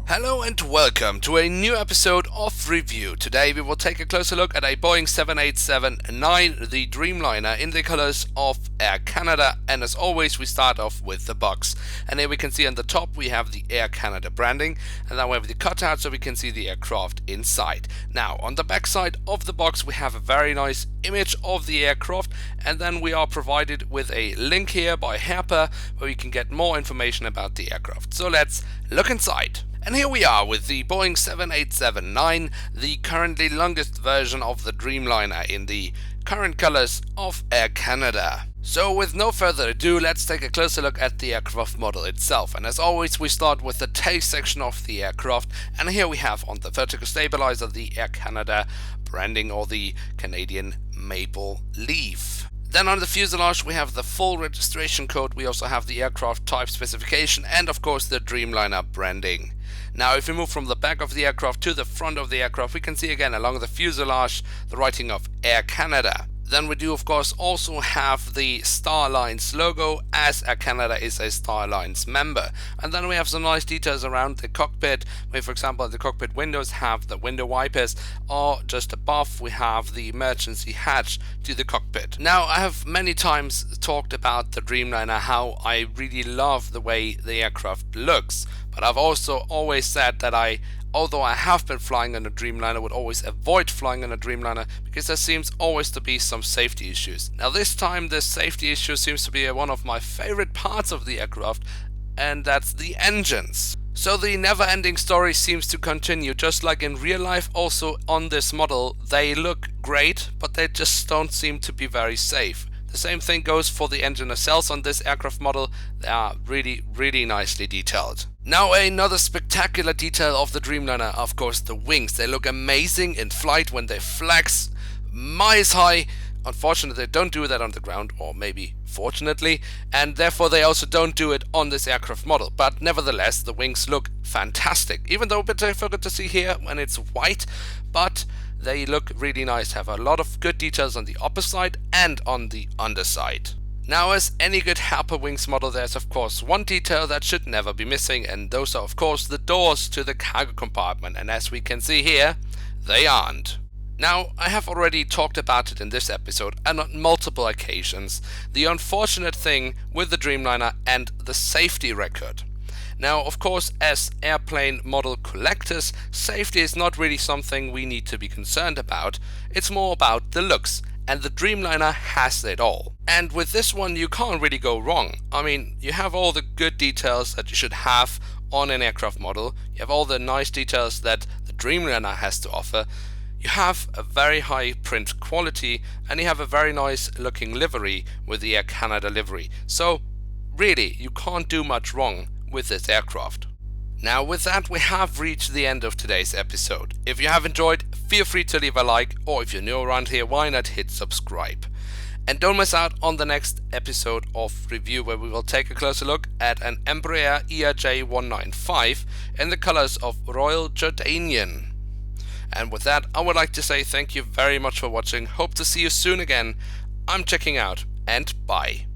Hello and welcome to a new episode of Review. Today we will take a closer look at a Boeing 787-9, the Dreamliner, in the colors of Air Canada, and as always we start off with the box. And here we can see on the top we have the Air Canada branding, and then we have the cutout so we can see the aircraft inside. Now on the back side of the box we have a very nice image of the aircraft, and then we are provided with a link here by Herpa where you can get more information about the aircraft. So let's look inside. And here we are with the Boeing 787-9, the currently longest version of the Dreamliner in the current colors of Air Canada. So with no further ado, let's take a closer look at the aircraft model itself. And as always we start with the tail section of the aircraft, and here we have on the vertical stabilizer the Air Canada branding, or the Canadian maple leaf. Then on the fuselage we have the full registration code, we also have the aircraft type specification, and of course the Dreamliner branding. Now if we move from the back of the aircraft to the front of the aircraft, we can see again along the fuselage the writing of Air Canada. Then we do of course also have the Starlines logo, as Air Canada is a Starlines member. And then we have some nice details around the cockpit, where for example the cockpit windows have the window wipers, or just above we have the emergency hatch to the cockpit. Now I have many times talked about the Dreamliner, how I really love the way the aircraft looks, but I've also always said that although I have been flying on a Dreamliner, would always avoid flying on a Dreamliner because there seems always to be some safety issues. Now this time this safety issue seems to be one of my favorite parts of the aircraft, and that's the engines. So the never-ending story seems to continue, just like in real life. Also on this model they look great, but they just don't seem to be very safe. The same thing goes for the engine nacelles on this aircraft model. They are really nicely detailed. Now another spectacular detail of the Dreamliner, of course the wings. They look amazing in flight when they flex miles high. Unfortunately they don't do that on the ground, or maybe fortunately, and therefore they also don't do it on this aircraft model. But nevertheless the wings look fantastic, even though a bit difficult to see here when it's white, but they look really nice, have a lot of good details on the upper side and on the underside. Now as any good Herpa Wings model, there's of course one detail that should never be missing, and those are of course the doors to the cargo compartment, and as we can see here, they aren't. Now I have already talked about it in this episode and on multiple occasions, the unfortunate thing with the Dreamliner and the safety record. Now of course as airplane model collectors, safety is not really something we need to be concerned about, it's more about the looks, and the Dreamliner has it all. And with this one you can't really go wrong. I mean, you have all the good details that you should have on an aircraft model, you have all the nice details that the Dreamliner has to offer, you have a very high print quality, and you have a very nice looking livery with the Air Canada livery. So really you can't do much wrong with this aircraft. Now with that we have reached the end of today's episode. If you have enjoyed, feel free to leave a like, or if you're new around here, why not hit subscribe. And don't miss out on the next episode of Review, where we will take a closer look at an Embraer ERJ195 in the colors of Royal Jordanian. And with that I would like to say thank you very much for watching, hope to see you soon again. I'm checking out, and bye.